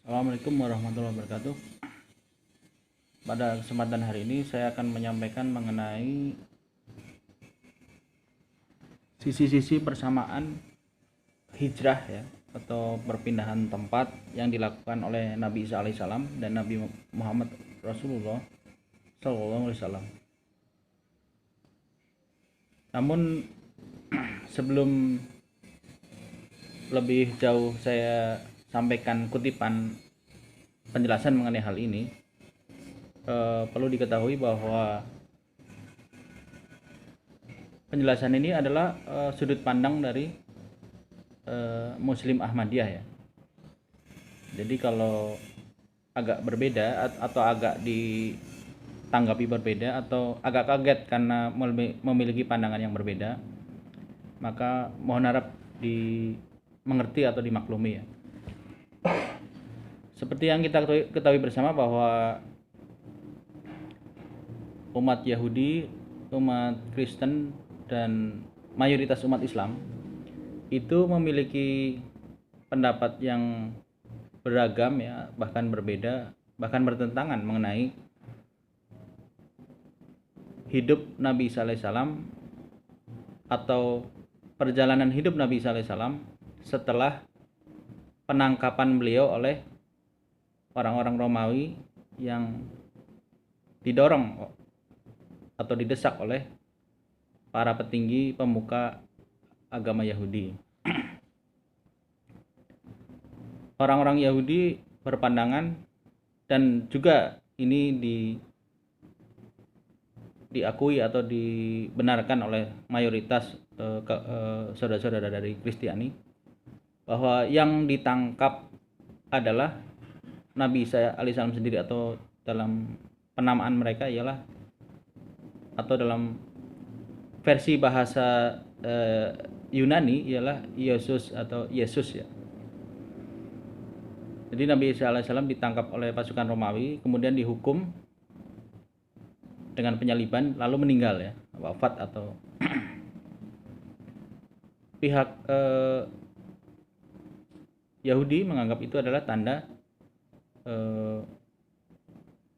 Assalamualaikum warahmatullahi wabarakatuh. Pada kesempatan hari ini saya akan menyampaikan mengenai sisi-sisi persamaan hijrah ya atau perpindahan tempat yang dilakukan oleh Nabi Isa alaihissalam dan Nabi Muhammad Rasulullah Sallallahu alaihi wasallam. Namun sebelum lebih jauh saya sampaikan kutipan penjelasan mengenai hal ini, perlu diketahui bahwa penjelasan ini adalah sudut pandang dari Muslim Ahmadiyah ya. Jadi kalau agak berbeda atau agak ditanggapi berbeda atau agak kaget karena memiliki pandangan yang berbeda, maka mohon harap dimengerti atau dimaklumi ya. Seperti yang kita ketahui bersama bahwa umat Yahudi, umat Kristen, dan mayoritas umat Islam itu memiliki pendapat yang beragam ya, bahkan berbeda, bahkan bertentangan mengenai hidup Nabi Isa alaihissalam atau perjalanan hidup Nabi Isa alaihissalam setelah penangkapan beliau oleh orang-orang Romawi yang didorong atau didesak oleh para petinggi pemuka agama Yahudi. Orang-orang Yahudi berpandangan, dan juga ini diakui atau dibenarkan oleh mayoritas saudara-saudara dari Kristiani, bahwa yang ditangkap adalah Nabi Isa alaihissalam sendiri, atau dalam penamaan mereka ialah, atau dalam versi bahasa Yunani ialah Yesus atau Yesus ya. Jadi Nabi Isa alaihissalam ditangkap oleh pasukan Romawi, kemudian dihukum dengan penyaliban, lalu meninggal ya, wafat. Atau pihak Yahudi menganggap itu adalah tanda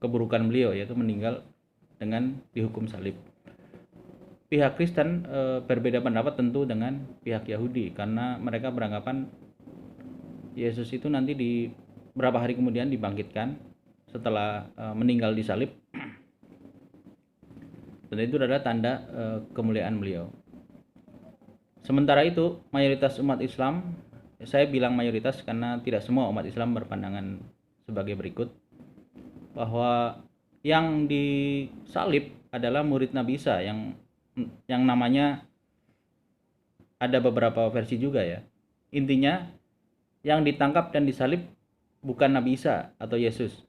keburukan beliau, yaitu meninggal dengan dihukum salib. Pihak Kristen berbeda pendapat tentu dengan pihak Yahudi, karena mereka beranggapan Yesus itu nanti di beberapa hari kemudian dibangkitkan setelah meninggal di salib, dan itu adalah tanda kemuliaan beliau. Sementara itu mayoritas umat Islam, saya bilang mayoritas karena tidak semua umat Islam berpandangan sebagai berikut, bahwa yang disalib adalah murid Nabi Isa yang namanya ada beberapa versi juga ya. Intinya yang ditangkap dan disalib bukan Nabi Isa atau Yesus,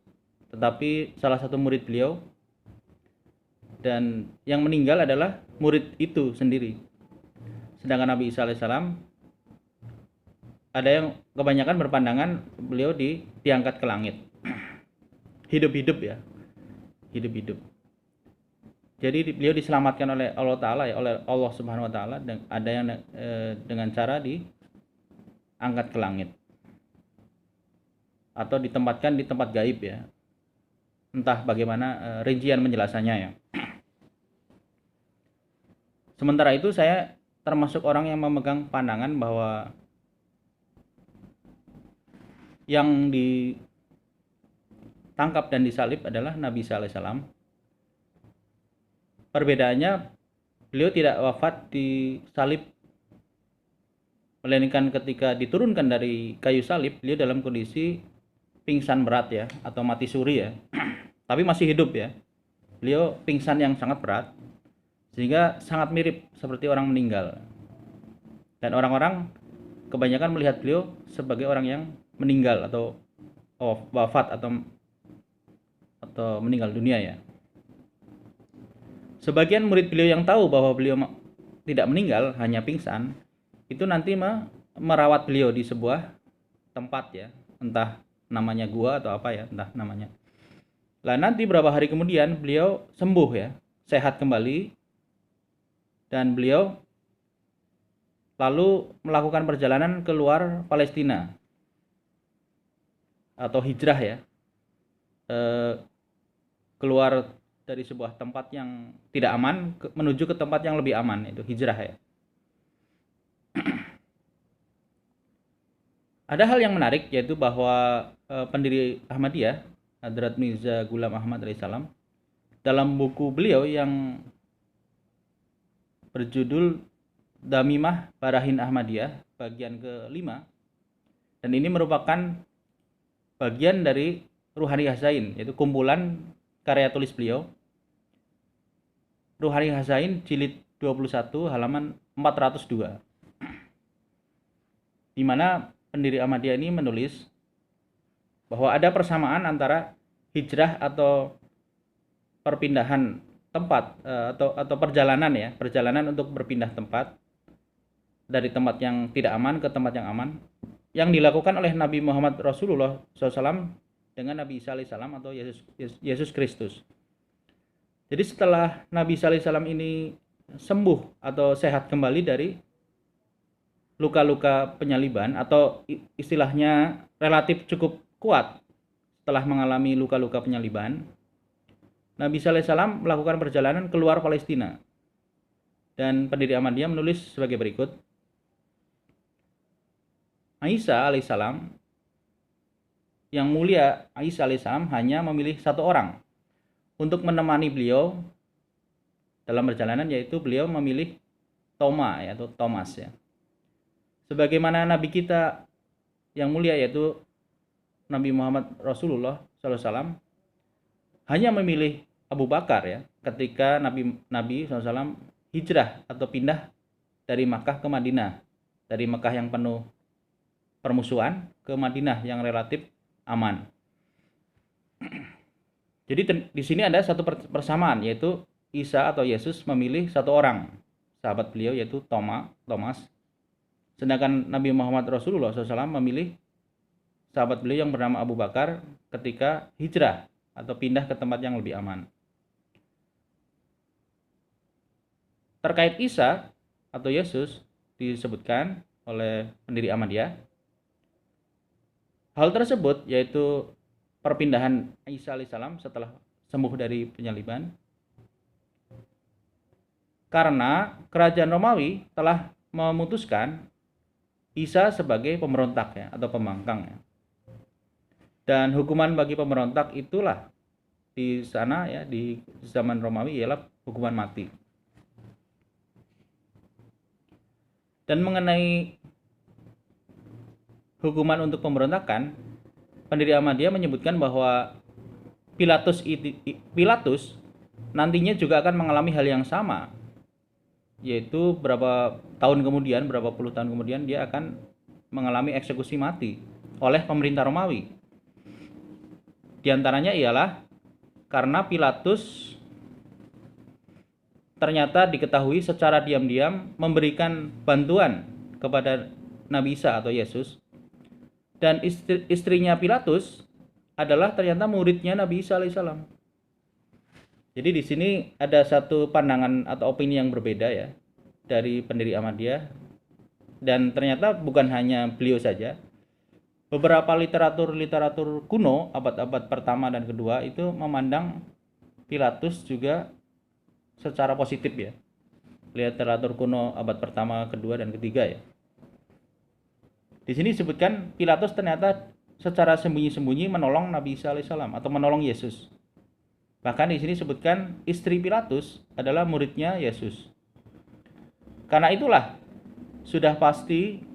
tetapi salah satu murid beliau, dan yang meninggal adalah murid itu sendiri. Sedangkan Nabi Isa alaihissalam, ada yang kebanyakan berpandangan beliau diangkat ke langit, hidup-hidup ya, hidup-hidup. Jadi beliau diselamatkan oleh Allah Ta'ala ya, oleh Allah Subhanahu Wa Ta'ala, dan ada yang dengan cara diangkat ke langit atau ditempatkan di tempat gaib ya, entah bagaimana rincian penjelasannya ya. Sementara itu saya termasuk orang yang memegang pandangan bahwa yang ditangkap dan disalib adalah Nabi Isa alaihissalam. Perbedaannya, beliau tidak wafat di salib, melainkan ketika diturunkan dari kayu salib, beliau dalam kondisi pingsan berat ya, atau mati suri ya, tapi masih hidup ya. Beliau pingsan yang sangat berat, sehingga sangat mirip seperti orang meninggal, dan orang-orang kebanyakan melihat beliau sebagai orang yang meninggal atau wafat atau meninggal dunia ya. Sebagian murid beliau yang tahu bahwa beliau tidak meninggal, hanya pingsan, itu nanti merawat beliau di sebuah tempat ya, entah namanya gua atau apa ya, entah namanya. Lah nanti beberapa hari kemudian beliau sembuh ya, sehat kembali, dan beliau lalu melakukan perjalanan keluar Palestina. atau hijrah ya, keluar dari sebuah tempat yang tidak aman menuju ke tempat yang lebih aman, itu hijrah ya. Ada hal yang menarik, yaitu bahwa pendiri Ahmadiyah, Hadrat Mirza Ghulam Ahmad alaihissalam, dalam buku beliau yang berjudul Damimah Barahin Ahmadiyah bagian ke-5, dan ini merupakan bagian dari Ruhani Hazain, yaitu kumpulan karya tulis beliau. Ruhani Hazain jilid 21 halaman 402, di mana pendiri Ahmadiyah ini menulis bahwa ada persamaan antara hijrah atau perpindahan tempat atau perjalanan ya, perjalanan untuk berpindah tempat dari tempat yang tidak aman ke tempat yang aman, yang dilakukan oleh Nabi Muhammad Rasulullah SAW dengan Nabi Isa alaihissalam atau Yesus Kristus. Jadi setelah Nabi Isa alaihissalam ini sembuh atau sehat kembali dari luka-luka penyaliban, atau istilahnya relatif cukup kuat setelah mengalami luka-luka penyaliban, Nabi Isa alaihissalam melakukan perjalanan keluar Palestina. Dan pendiri Ahmadiyah menulis sebagai berikut: Isa alaihissalam, yang mulia Isa alaihissalam, hanya memilih satu orang untuk menemani beliau dalam perjalanan, yaitu beliau memilih Toma ya, atau Thomas ya. Sebagaimana Nabi kita yang mulia, yaitu Nabi Muhammad Rasulullah SAW, hanya memilih Abu Bakar ya, ketika Nabi SAW hijrah atau pindah dari Makkah ke Madinah, dari Makkah yang penuh permusuhan ke Madinah yang relatif aman. Jadi di sini ada satu persamaan, yaitu Isa atau Yesus memilih satu orang sahabat beliau, yaitu Thomas. Sedangkan Nabi Muhammad Rasulullah SAW memilih sahabat beliau yang bernama Abu Bakar ketika hijrah atau pindah ke tempat yang lebih aman. Terkait Isa atau Yesus disebutkan oleh pendiri Ahmadiyah, hal tersebut yaitu perpindahan Isa alaihissalam setelah sembuh dari penyaliban, karena kerajaan Romawi telah memutuskan Isa sebagai pemberontak ya, atau pembangkang ya. Dan hukuman bagi pemberontak itulah di sana ya, di zaman Romawi, ialah hukuman mati. Dan mengenai hukuman untuk pemberontakan, pendiri Ahmadiyah menyebutkan bahwa Pilatus nantinya juga akan mengalami hal yang sama, yaitu berapa puluh tahun kemudian dia akan mengalami eksekusi mati oleh pemerintah Romawi. Di antaranya ialah karena Pilatus ternyata diketahui secara diam-diam memberikan bantuan kepada Nabi Isa atau Yesus, dan istrinya Pilatus adalah ternyata muridnya Nabi Isa alaihissalam. Jadi di sini ada satu pandangan atau opini yang berbeda ya dari pendiri Ahmadiyah, dan ternyata bukan hanya beliau saja. Beberapa literatur kuno abad-abad pertama dan kedua itu memandang Pilatus juga secara positif ya. Literatur kuno abad pertama, kedua, dan ketiga ya. Di sini disebutkan Pilatus ternyata secara sembunyi-sembunyi menolong Nabi Isa alaihissalam atau menolong Yesus. Bahkan di sini disebutkan istri Pilatus adalah muridnya Yesus. Karena itulah sudah pasti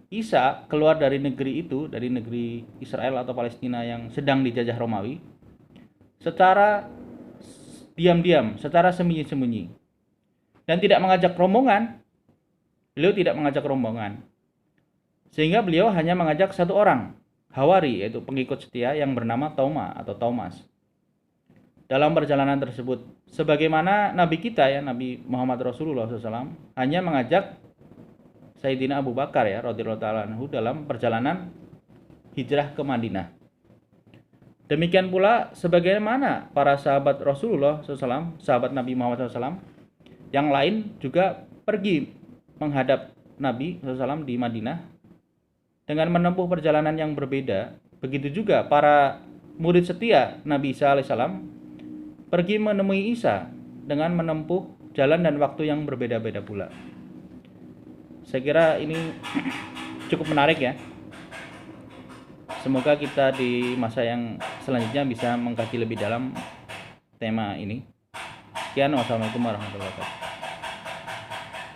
Isa keluar dari negeri itu, dari negeri Israel atau Palestina yang sedang dijajah Romawi, secara diam-diam, secara sembunyi-sembunyi, dan tidak mengajak rombongan. Beliau tidak mengajak rombongan, sehingga beliau hanya mengajak satu orang, Hawari, yaitu pengikut setia yang bernama Toma atau Thomas. Dalam perjalanan tersebut, sebagaimana Nabi kita ya, Nabi Muhammad Rasulullah SAW hanya mengajak Sayyidina Abu Bakar ya, radhiyallahu ta'ala anhu, dalam perjalanan hijrah ke Madinah. Demikian pula sebagaimana para sahabat Rasulullah SAW, sahabat Nabi Muhammad SAW, yang lain juga pergi menghadap Nabi SAW di Madinah dengan menempuh perjalanan yang berbeda Begitu juga para murid setia Nabi Isa alaihissalam pergi menemui Isa dengan menempuh jalan dan waktu yang berbeda-beda pula. Saya kira ini cukup menarik ya. Semoga kita di masa yang selanjutnya bisa mengkaji lebih dalam tema ini. Sekian, wassalamualaikum warahmatullahi wabarakatuh.